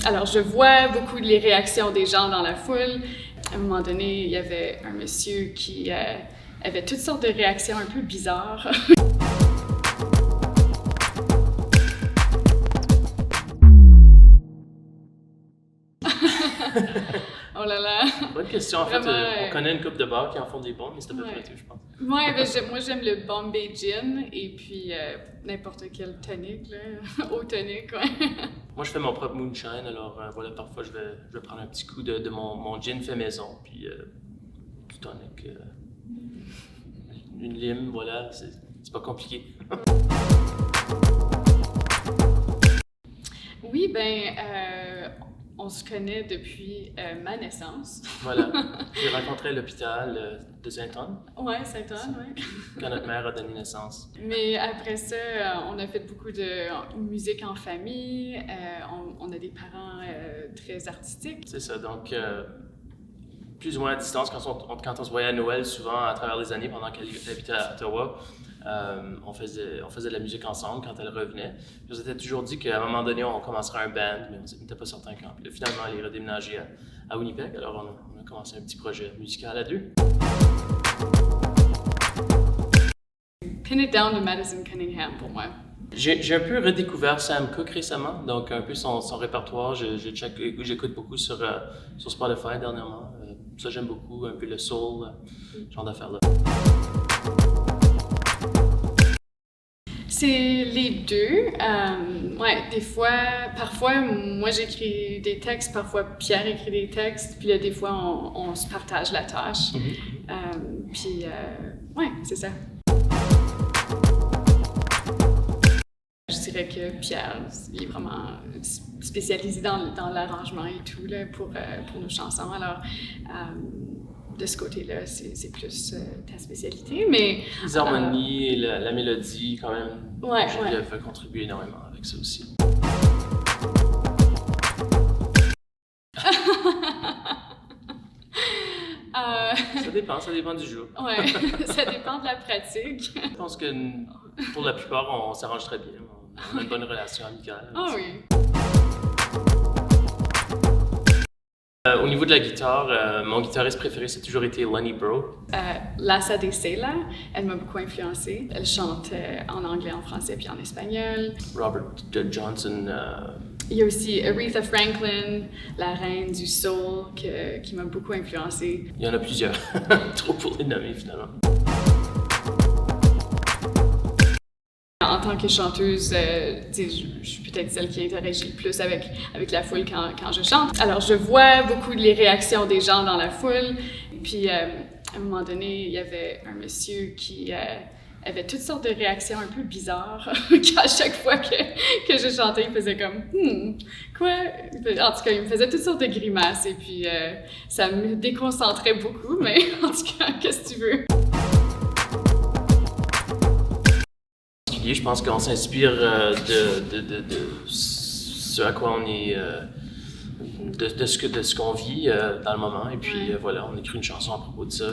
Alors, je vois beaucoup les réactions des gens dans la foule. À un moment donné, il y avait un monsieur qui avait toutes sortes de réactions un peu bizarres. Oh là là! Bonne question. En Vraiment, fait, on connaît une couple de bars qui en font des bons, mais c'est à peu près tout, je pense. Ouais, ben moi j'aime le Bombay Gin et puis n'importe quel tonic, là, eau tonic, ouais. Moi, je fais mon propre moonshine, alors voilà, parfois je vais prendre un petit coup de mon gin fait maison, puis du tonic, une lime, voilà, c'est pas compliqué. Oui, ben, on se connaît depuis ma naissance. Voilà, j'ai rencontré à l'hôpital de Sainte-Anne. Ouais, Sainte-Anne, ouais. Quand notre mère a donné naissance. Mais après ça, on a fait beaucoup de musique en famille. On a des parents très artistiques. C'est ça, donc plus ou moins à distance, quand on se voyait à Noël, souvent à travers les années, pendant qu'elle habitait à Ottawa, on faisait de la musique ensemble quand elle revenait. Puis on s'était toujours dit qu'à un moment donné, on commencerait un band, mais on n'était pas certain quand. Puis là, finalement, elle est redéménagée à Winnipeg, alors on a commencé un petit projet musical à deux. Pin It Down de Madison Cunningham pour moi. J'ai un peu redécouvert Sam Cooke récemment, donc un peu son répertoire. J'écoute beaucoup sur Spotify dernièrement. Ça, j'aime beaucoup, un peu le soul, ce genre d'affaires-là. C'est les deux. Ouais, parfois, moi j'écris des textes, parfois Pierre écrit des textes, puis là, des fois, on se partage la tâche. Puis, ouais, c'est ça. Je dirais que Pierre, il est vraiment spécialisé dans l'arrangement et tout là, pour nos chansons. Alors, de ce côté-là, c'est plus ta spécialité, mais... Les harmonies et la mélodie, quand même, ouais. va contribuer énormément avec ça aussi. Ça dépend du jour. Ouais, ça dépend de la pratique. Je pense que pour la plupart, on s'arrange très bien. On a une bonne relation amicale. Ah oui. Au niveau de la guitare, mon guitariste préféré, c'est toujours été Lenny Breau. Lassa de Sela, elle m'a beaucoup influencée. Elle chante en anglais, en français puis en espagnol. Robert Johnson. Il y a aussi Aretha Franklin, la reine du soul, qui m'a beaucoup influencée. Il y en a plusieurs. Trop pour les nommer, finalement. En tant que chanteuse, je suis peut-être celle qui interagit le plus avec la foule quand je chante. Alors, je vois beaucoup les réactions des gens dans la foule. Puis, à un moment donné, il y avait un monsieur qui avait toutes sortes de réactions un peu bizarres. Qu'à chaque fois que je chantais, il faisait comme « quoi? » En tout cas, il me faisait toutes sortes de grimaces. Et puis, ça me déconcentrait beaucoup. Mais en tout cas, qu'est-ce que tu veux? Je pense qu'on s'inspire de ce à quoi on est, de ce qu'on vit dans le moment. Et puis voilà, on écrit une chanson à propos de ça.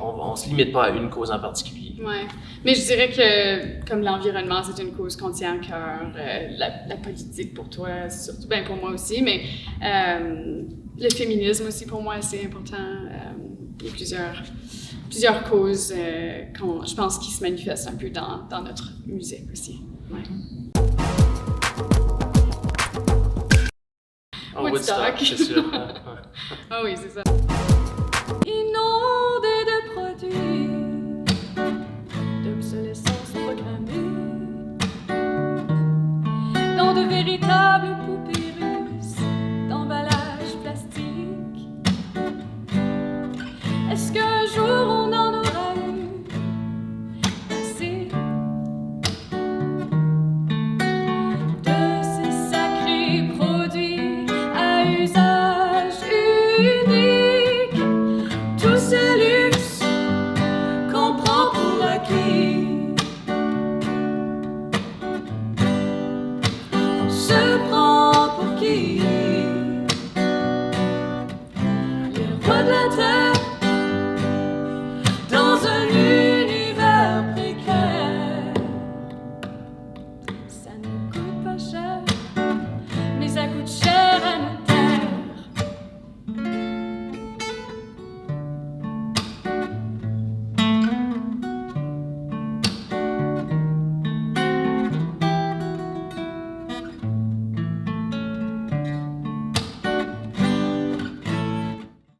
On se limite pas à une cause en particulier. Ouais, mais je dirais que comme l'environnement, c'est une cause qu'on tient à cœur. La politique pour toi, surtout, ben pour moi aussi, mais le féminisme aussi pour moi c'est important. Il y a plusieurs causes, je pense, qui se manifestent un peu dans notre musique aussi. Ouais. Oh, Woodstock, c'est sûr. Ah oui, c'est ça. Inondé de produits d'obsolescence programmée dans de véritables